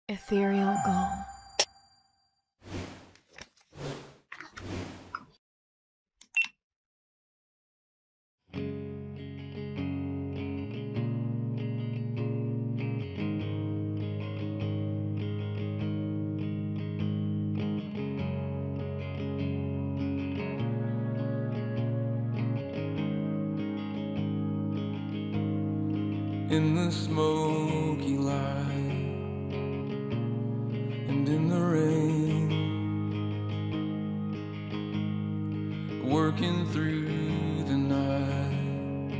Ethereal Gull. In the smoky light and in the rain, working through the night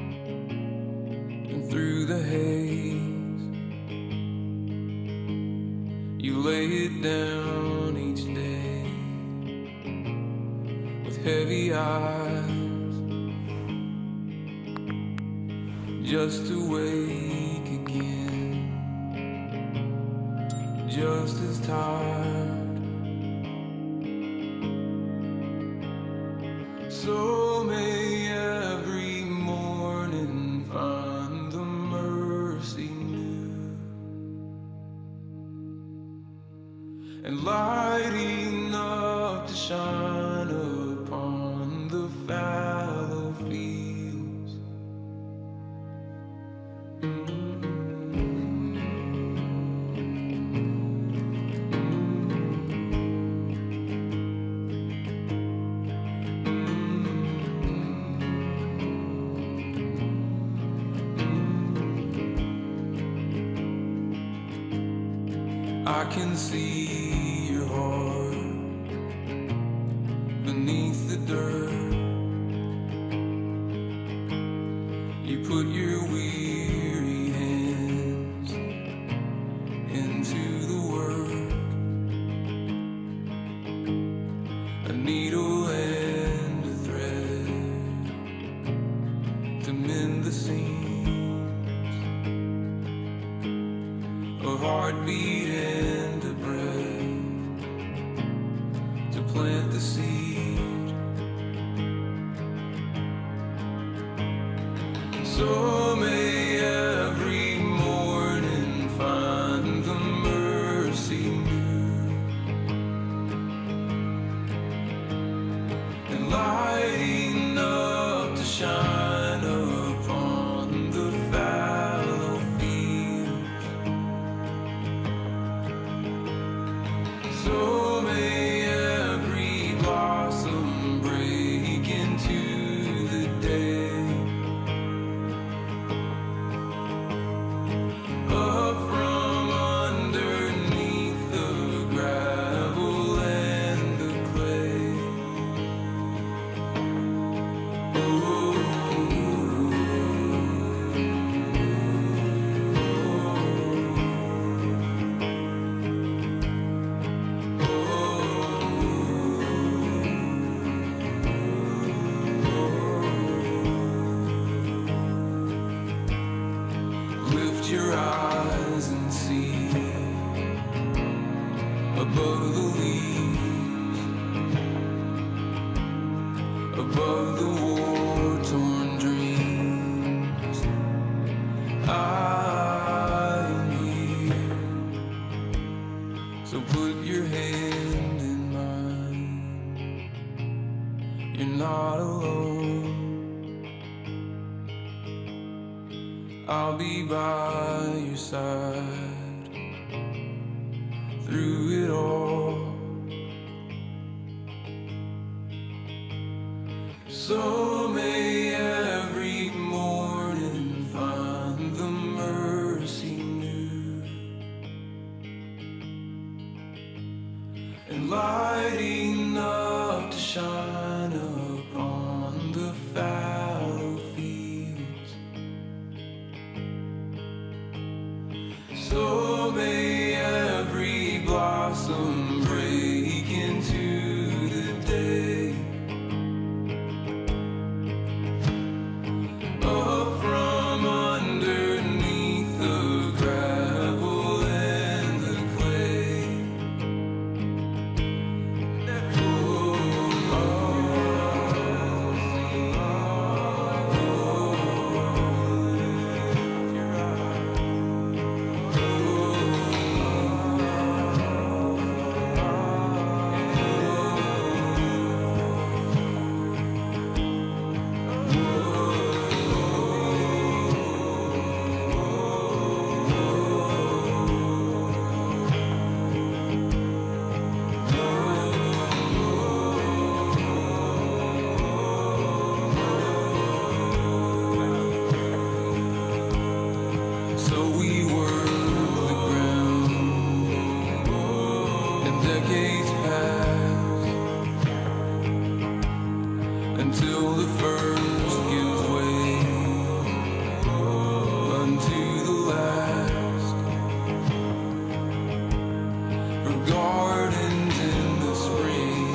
and through the haze, you lay it down each day with heavy eyes, just to wake again, just as tired. So may every morning find the mercy new and light enough to shine upon the fallow fields. I can see your heart beneath the dirt. You put your weary hands into the work, a needle and a thread to mend the seams, a heartbeat and a breath to plant the seed. So may every morning find the mercy new and light enough to shine upon the fallow fields. So may every blossom break into the day. Up from underneath the gravel and the clay. Lift your eyes and see above the leaves, above the war-torn dreams. I am here, so put your hand in mine. You're not alone. I'll be by your side through it all. So may every morning find the mercy new and light enough to shine upon the fallow fields. So may every blossom break into the day. Up from underneath the gravel and the clay. Oh, oh, oh. decades pass until the first gives way unto the last. For gardens in the spring,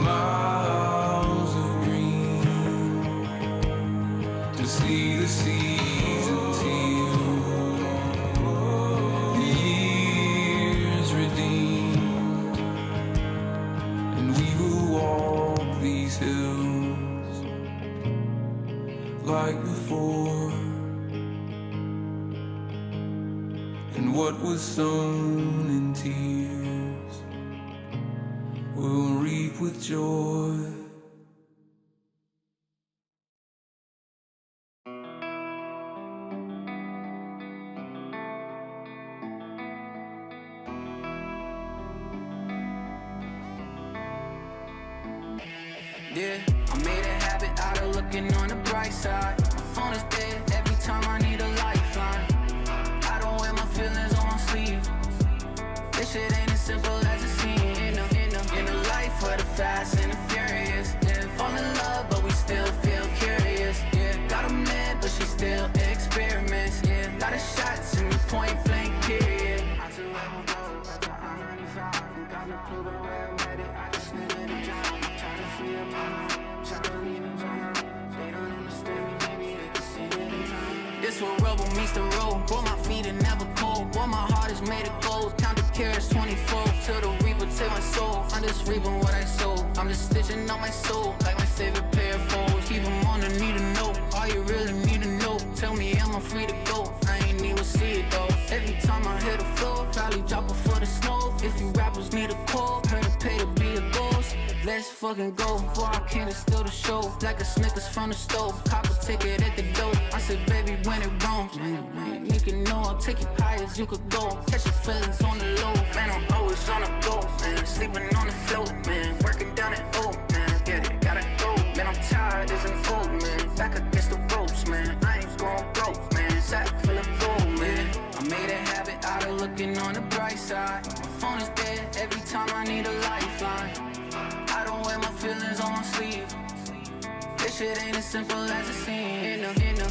miles of green, to see the seasons heal, the years redeemed, and we will walk these hills like before. And what was sown in tears will reap with joy. Yeah, I made a habit out of looking on the bright side. My phone is dead every time I need a lifeline. I don't wear my feelings on my sleeve. This shit ain't as simple as it seems. In a life for the fast and the furious. Yeah, fall in love, but we still feel curious. Yeah, got a man, but she still experiments. Yeah, lot of shots in the point blank period. I took rebel go, I took I-95. Got no clue about where I'm headed. I just needed a job. Try to free up my mind. Try to leave them behind. They don't understand me, maybe they can see it in time. This where rubber meets the road. Boy, my feet are never cold. Boy, my heart is made of gold. Count the carats 24 till the reaper take my soul. I'm just reaping what I sow. I'm just stitching up my soul like my favorite pair of foes. Keep them on the need to know. All you really need to know. Tell me, am I free to go? I ain't even see it though. Every time I hit the floor, probably drop it for the snow. If you rappers need a call, heard to pay to be a ghost. Let's fucking go. Boy, I can't steal the show. Like a Snickers from the stove. Cop a ticket at the door. I said, baby, when it wrong. Man, you can know I'll take you high as you could go. Catch your feelings on the low. Man, I'm always on the go. Man, sleeping on the float. Man, working down at O. Man, get it, gotta go. Man, I'm tired as an old man. Back against the ropes, man. I ain't going broke, man. Sack full of gold, man. I made a habit out of looking on the bright side. My phone is dead every time I need a lifeline. I don't wear my feelings on my sleeve. This shit ain't as simple as it seems.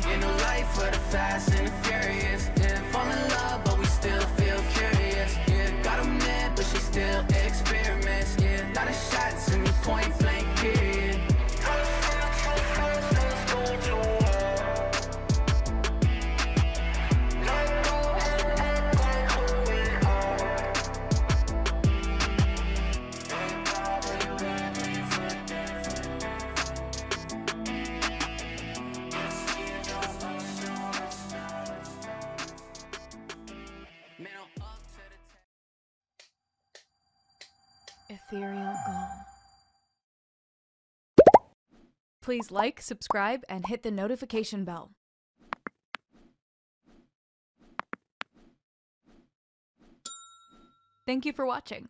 In a life for the fast and the furious. Yeah, fall in love, but we still feel curious. Yeah, got a man, but she still experiments. Yeah, lot of shots in the point blank period. Ethereal Gull. Please like, subscribe, and hit the notification bell. Thank you for watching.